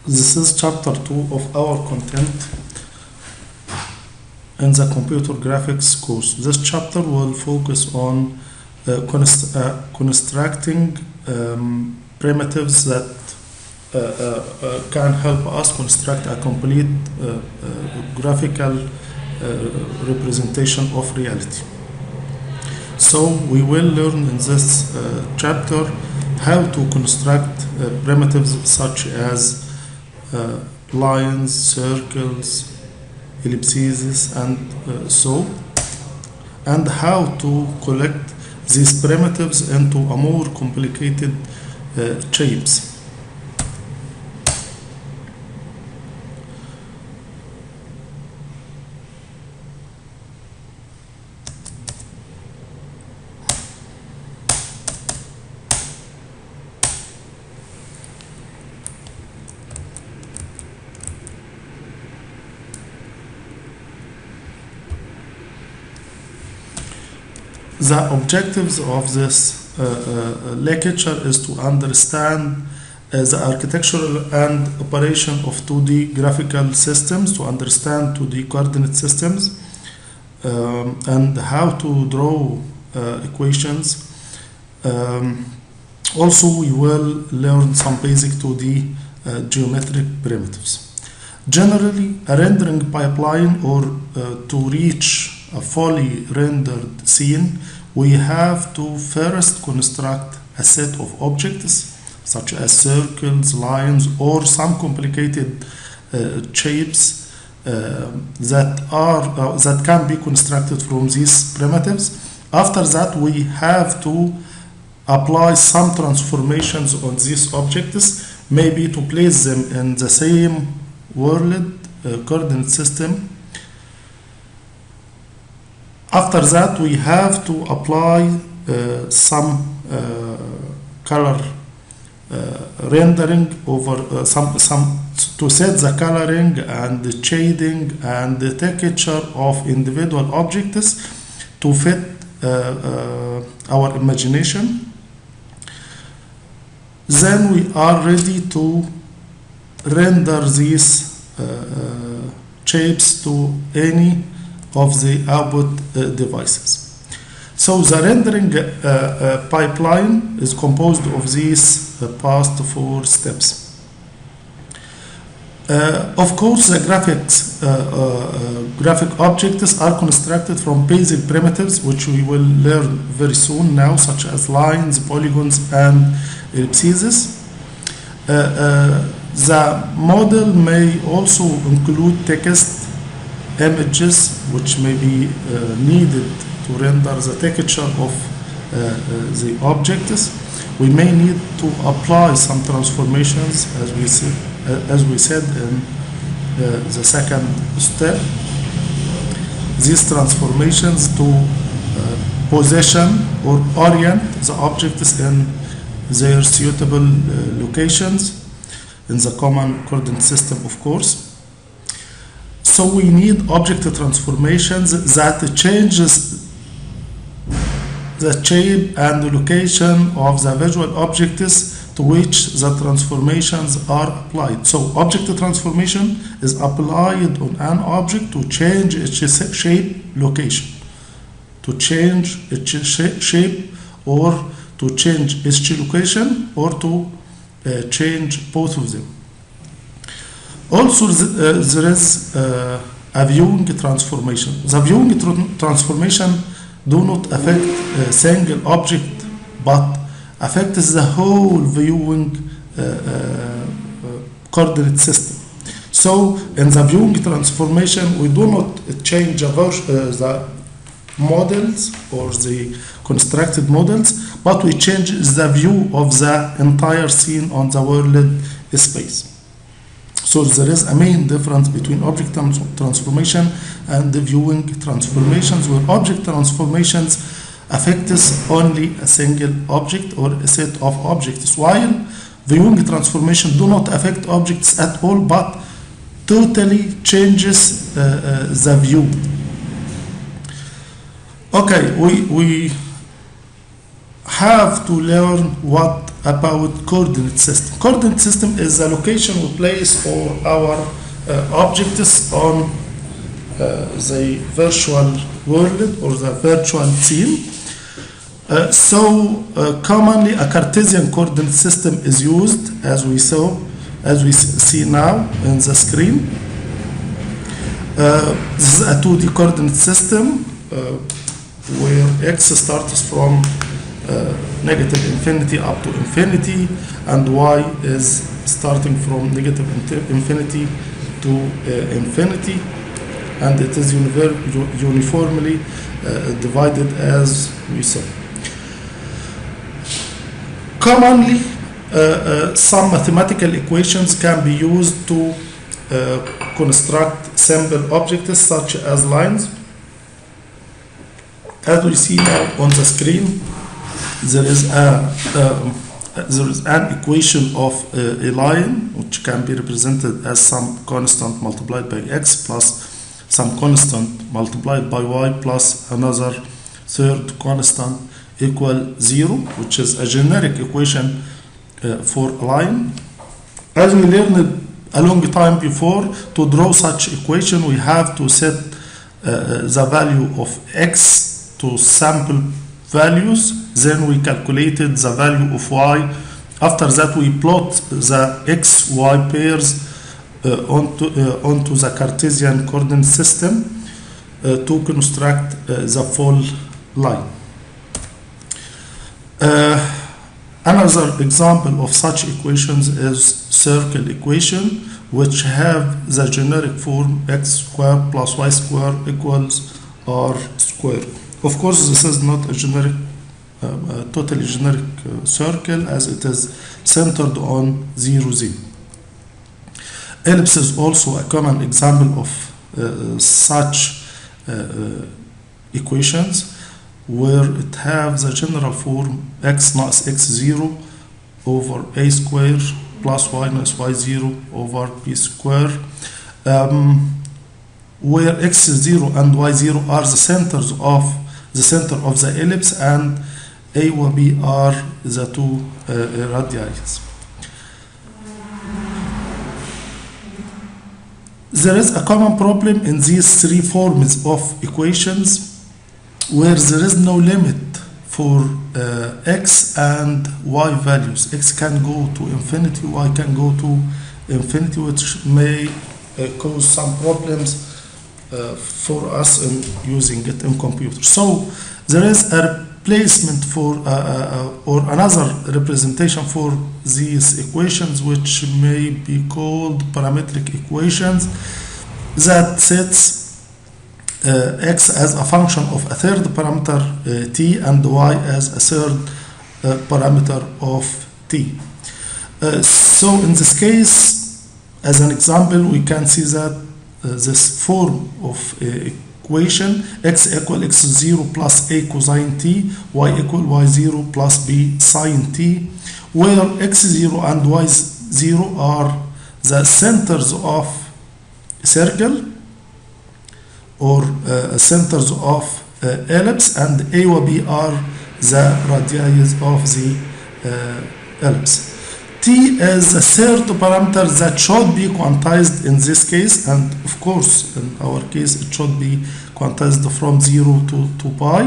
This is chapter 2 of our content in the computer graphics course. This chapter will focus on constructing primitives that can help us construct a complete graphical representation of reality. So we will learn in this chapter how to construct primitives such as lines, circles, ellipses, and and how to collect these primitives into a more complicated shapes. The objectives of this lecture is to understand the architectural and operation of 2D graphical systems, to understand 2D coordinate systems, and how to draw equations. Also, we will learn some basic 2D geometric primitives. Generally, a rendering pipeline, or to reach a fully rendered scene, we have to first construct a set of objects such as circles, lines, or some complicated shapes that can be constructed from these primitives. After that, we have to apply some transformations on these objects, maybe to place them in the same world coordinate system. After that, we have to apply some color rendering over some to set the coloring and the shading and the texture of individual objects to fit our imagination. Then we are ready to render these shapes to any of the output devices. So the rendering pipeline is composed of these past 4 steps. Of course, the graphic objects are constructed from basic primitives, which we will learn very soon now, such as lines, polygons, and ellipses. The model may also include text, images, which may be needed to render the texture of the objects. We may need to apply some transformations, as we said in the second step. These transformations to position or orient the objects in their suitable locations in the common coordinate system, of course. So we need object transformations that changes the shape and the location of the visual objects to which the transformations are applied. So object transformation is applied on an object to change its shape, location, to change its shape, or to change its location, or to change both of them. Also, there is a viewing transformation. The viewing transformation do not affect a single object, but affects the whole viewing coordinate system. So, in the viewing transformation, we do not change the models or the constructed models, but we change the view of the entire scene on the world space. So there is a main difference between object transformation and the viewing transformations, where object transformations affects only a single object or a set of objects, while viewing transformation do not affect objects at all, but totally changes the view. Okay, we have to learn what about coordinate system. Coordinate system is the location we place for our objects on the virtual world or the virtual scene. Commonly a Cartesian coordinate system is used, as we see now in the screen. This is a 2D coordinate system where x starts from negative infinity up to infinity, and y is starting from negative infinity to infinity, and it is uniformly divided as we saw. Commonly, some mathematical equations can be used to construct simple objects such as lines. As we see now on the screen, there is an equation of a line which can be represented as some constant multiplied by x plus some constant multiplied by y plus another third constant equal 0, which is a generic equation for a line. As we learned a long time before, to draw such equation we have to set the value of x to sample values, then we calculated the value of y. After that we plot the x y pairs onto the Cartesian coordinate system to construct the full line. Another example of such equations is circle equation, which have the generic form x squared plus y squared equals r squared. Of course, this is not a generic, totally generic circle, as it is centered on 0, 0. Ellipse is also a common example of such equations, where it have the general form x minus x0 over a square plus y minus y0 over b square, where x0 and y0 are the centers of the ellipse, and a and b are the two radii. There is a common problem in these three forms of equations, where there is no limit for x and y values. X can go to infinity, y can go to infinity, which may cause some problems for us in using it in computers. So there is a replacement for or another representation for these equations, which may be called parametric equations, that sets x as a function of a third parameter t and y as a third parameter of t. So in this case, as an example, we can see that this form of equation, x equal x0 plus a cosine t, y equal y0 plus b sine t, where x0 and y0 are the centers of a circle or centers of ellipse, and a and b are the radii of the ellipse. T is the third parameter that should be quantized in this case, and of course in our case it should be quantized from 0 to pi.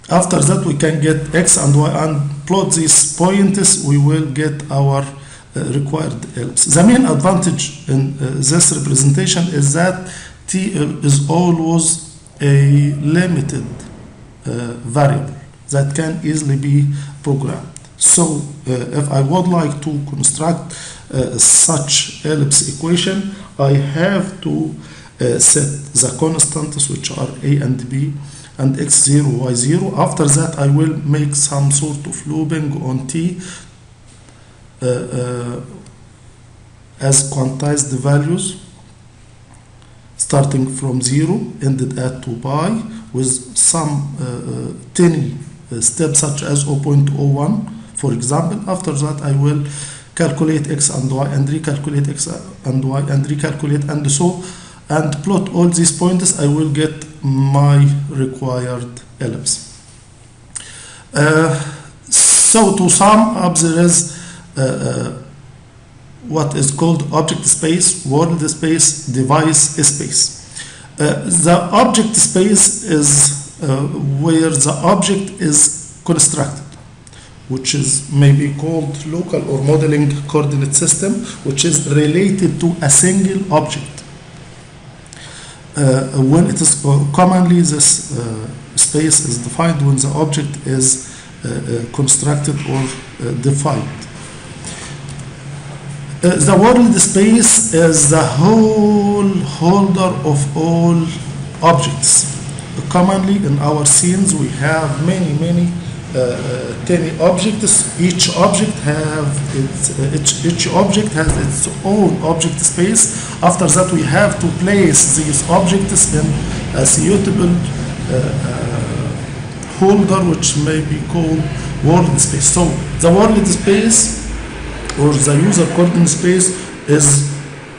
After that we can get x and y, and plot these points, we will get our required ellipse. The main advantage in this representation is that t is always a limited variable that can easily be programmed. So if I would like to construct such ellipse equation, I have to set the constants, which are a and b, and x0, y0. After that I will make some sort of looping on t as quantized values, starting from 0, ended at 2 pi, with some tiny steps such as 0.01, for example. After that I will calculate x and y, and recalculate x and y, and recalculate, and so, and plot all these points. I will get my required ellipse. So to sum up, there is what is called object space, world space, device space. The object space is where the object is constructed, which is maybe called local or modeling coordinate system, which is related to a single object. When it is commonly, this space is defined when the object is constructed or defined. The world space is the whole holder of all objects. Commonly in our scenes we have many tiny objects. Each object has its own object space. After that we have to place these objects in a suitable holder, which may be called world space. So the world space or the user coordinate space is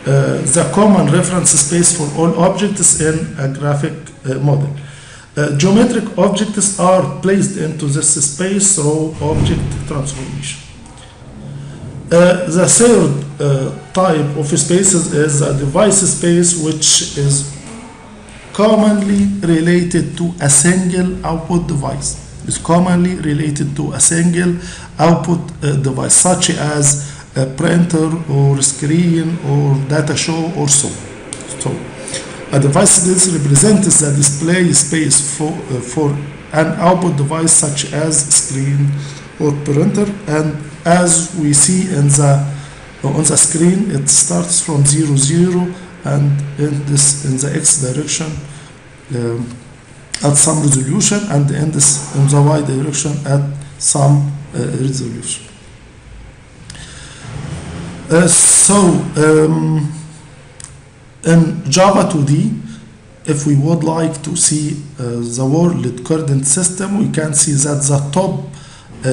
the common reference space for all objects in a graphic model. Geometric objects are placed into this space through object transformation. The third type of spaces is a device space, which is commonly related to a single output device. Is commonly related to a single output device, such as a printer or screen or data show or so. So a device this represents the display space for an output device such as screen or printer, and as we see on the screen, it starts from 0, 0 and in the x direction at some resolution, and ends in the y direction at some resolution. In Java 2D, if we would like to see the world coordinate system, we can see that the top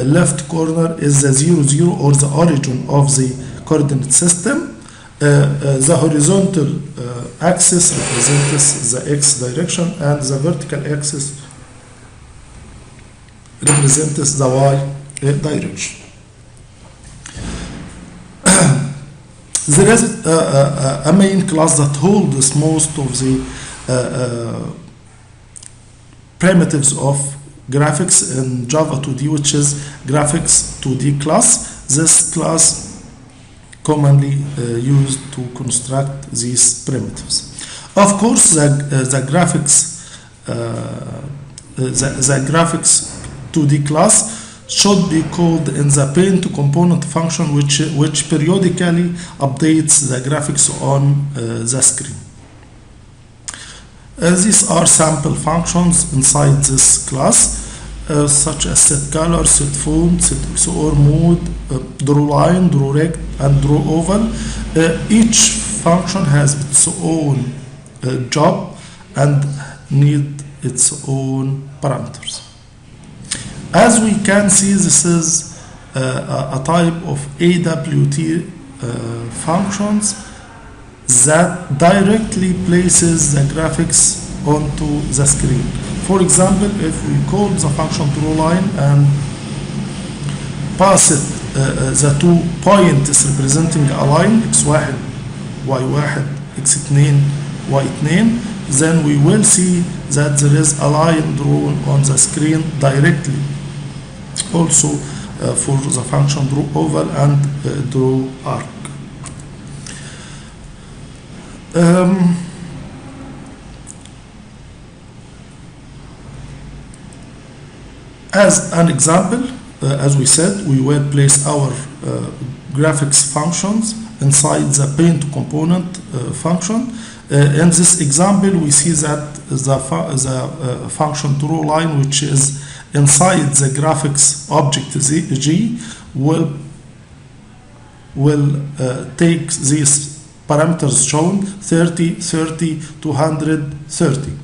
left corner is the 0, 0 or the origin of the coordinate system. The horizontal axis represents the x direction, and the vertical axis represents the y direction. There is a main class that holds most of the primitives of graphics in Java 2D, which is graphics 2D class. This class commonly used to construct these primitives. Of course, the graphics 2D class should be called in the paint component function, which periodically updates the graphics on the screen. These are sample functions inside this class, such as set color, set font, set XOR mode, draw line, draw rect, and draw oval. Each function has its own job and need its own parameters. As we can see, this is a type of AWT functions that directly places the graphics onto the screen. For example, if we call the function drawLine and pass it the 2 points representing a line x1, y1, x2, y2, then we will see that there is a line drawn on the screen directly. Also for the function draw oval and draw arc. As an example, as we said, we will place our graphics functions inside the paint component function. In this example, we see that the function drawLine, which is inside the graphics object G, will take these parameters shown 30, 30, 230.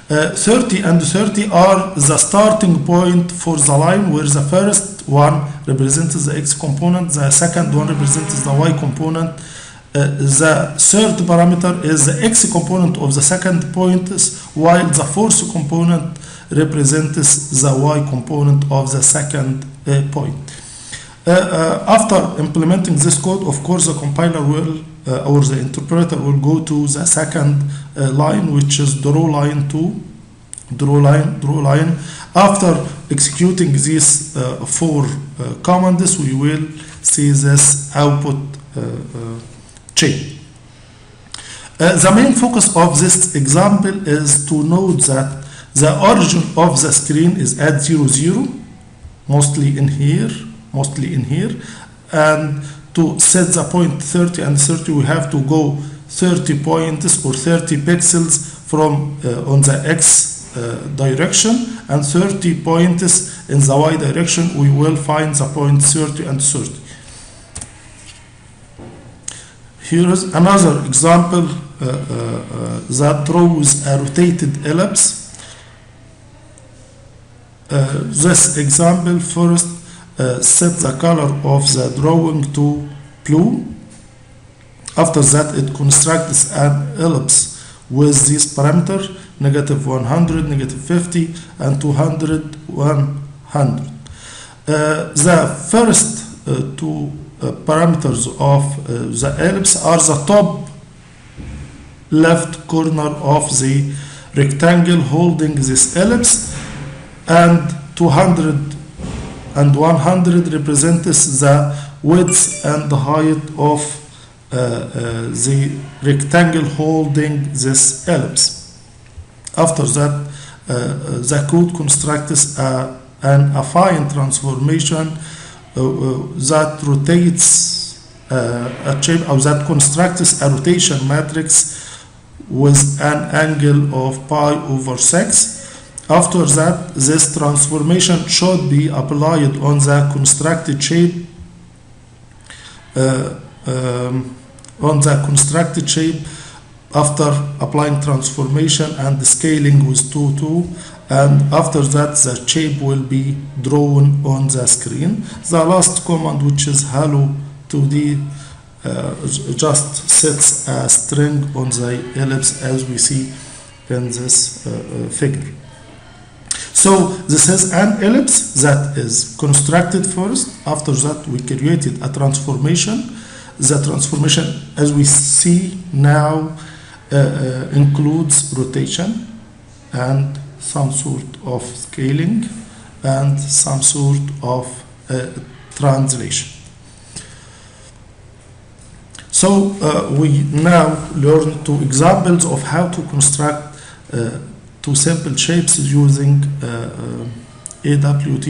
30 and 30 are the starting point for the line, where the first one represents the x component, the second one represents the y component, the third parameter is the x component of the second point, while the fourth component represents the y component of the second point. After implementing this code, of course, the compiler will or the interpreter will go to the second line, which is draw line to draw line. After executing these four commands, we will see this output chain. The main focus of this example is to note that the origin of the screen is at 0, 0, mostly in here, and to set the point 30 and 30, we have to go 30 points or 30 pixels from on the X direction, and 30 points in the Y direction. We will find the point 30 and 30. Here is another example that draws a rotated ellipse. This example first set the color of the drawing to blue. After that, it constructs an ellipse with these parameters, -100, -50, and 200, 100. The first two parameters of the ellipse are the top left corner of the rectangle holding this ellipse, and 200 and 100 represents the width and the height of the rectangle holding this ellipse. After that, the code constructs an affine transformation that rotates a shape, or that constructs a rotation matrix with an angle of pi/6. After that, this transformation should be applied on the constructed shape. After applying transformation and scaling with 2, 2, and after that the shape will be drawn on the screen. The last command, which is hello 2D, just sets a string on the ellipse as we see in this figure. So this is an ellipse that is constructed first. After that, we created a transformation. The transformation, as we see now, includes rotation and some sort of scaling and some sort of translation. So we now learn two examples of how to construct two simple shapes using AWT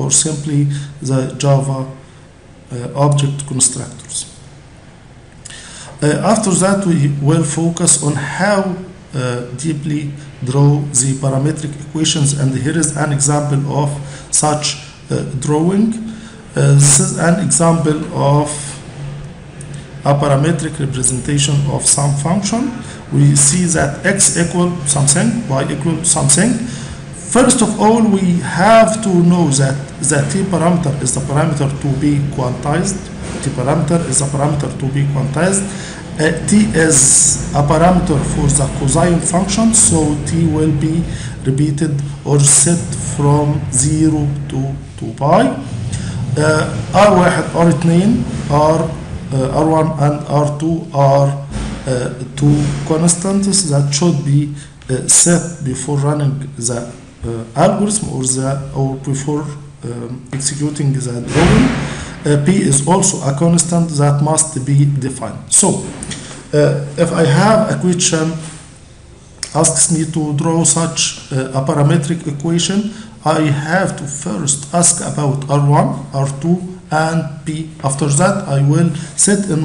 or simply the Java object constructors. After that, we will focus on how deeply draw the parametric equations, and here is an example of such drawing. This is an example of a parametric representation of some function. We see that x equal something, y equal something. First of all, we have to know that the t parameter is the parameter to be quantized. T parameter is a parameter to be quantized. T is a parameter for the cosine function, so t will be repeated or set from 0 to 2 pi. R1, R2, R1 and R2 are two constants that should be set before running the algorithm or before executing the drawing. P is also a constant that must be defined. So if I have a question asks me to draw such a parametric equation, I have to first ask about R1, R2 and P. After that, I will set in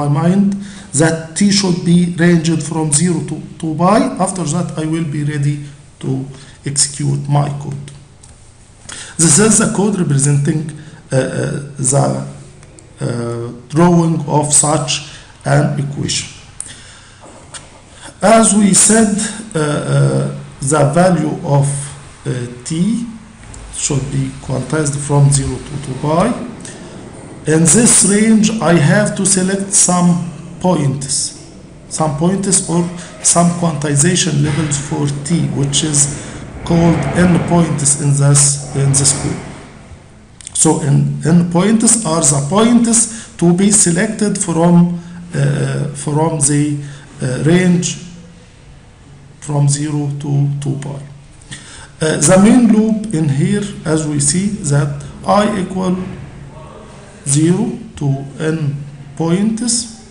my mind that T should be ranged from 0 to 2 pi. After that, I will be ready to execute my code. This is the code representing the drawing of such an equation. As we said, the value of t should be quantized from 0 to 2 pi. In this range, I have to select some points or some quantization levels for t, which is called endpoints in this code. So endpoints are the points to be selected from the range from 0 to 2 pi. The main loop in here, as we see, that I equal 0 to n points,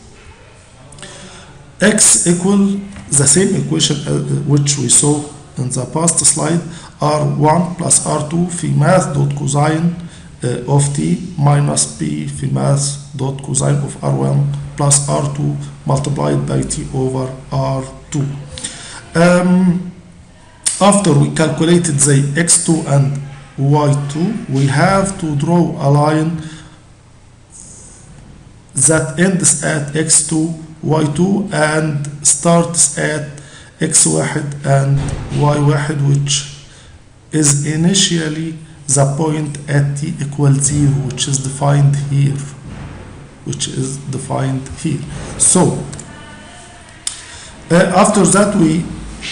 x equal the same equation which we saw in the past slide, r1 plus r2 في math dot cosine of t minus p في math dot cosine of r1 plus r2 multiplied by t over r2. After we calculated the x2 and y2, we have to draw a line that ends at x2, y2 and starts at x1 and y1, which is initially the point at t equal 0, which is defined here. So after that we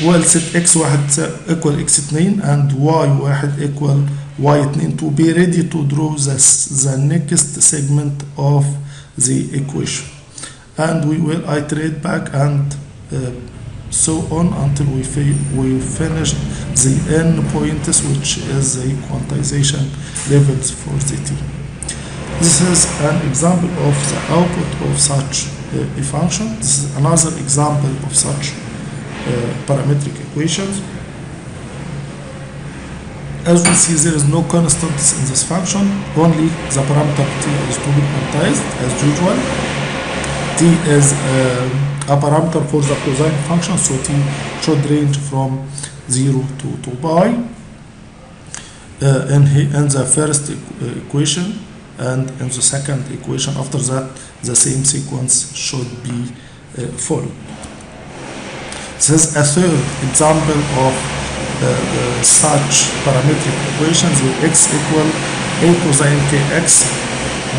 will set x1 equal x2 and y1 equal y2 to be ready to draw the next segment of the equation, and we will iterate back and so on until we finish the n points, which is the quantization levels for the t. This is an example of the output of such a function. This is another example of such parametric equations. As we see, there is no constants in this function, only the parameter t is to be quantized as usual. T is a parameter for the cosine function, so t should range from 0 to 2 pi in the first equation, and in the second equation after that the same sequence should be followed. This is a third example of such parametric equations with x equal a cosine kx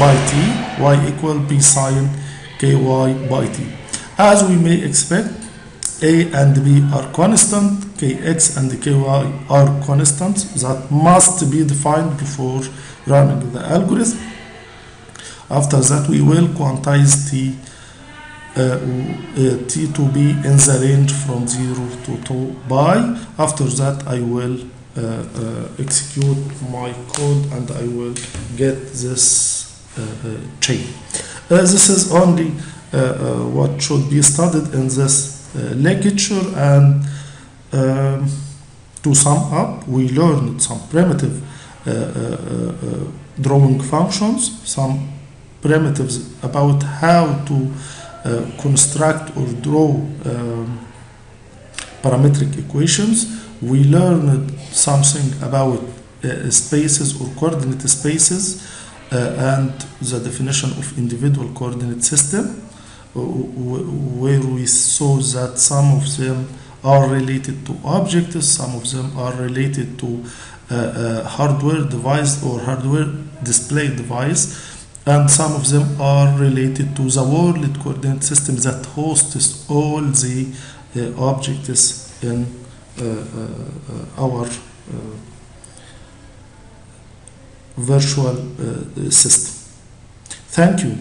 by t, y equal b sine ky by t. As we may expect, a and b are constant, kx and ky are constants that must be defined before running the algorithm. After that we will quantize t to be in the range from 0 to 2 pi. After that I will execute my code and I will get this chain. This is only what should be studied in this lecture, and to sum up, we learned some primitive drawing functions, some primitives about how to construct or draw parametric equations. We learned something about spaces or coordinate spaces and the definition of individual coordinate system, where we saw that some of them are related to objects, some of them are related to hardware device or hardware display device, and some of them are related to the world coordinate system that hosts all the objects in our virtual system. Thank you.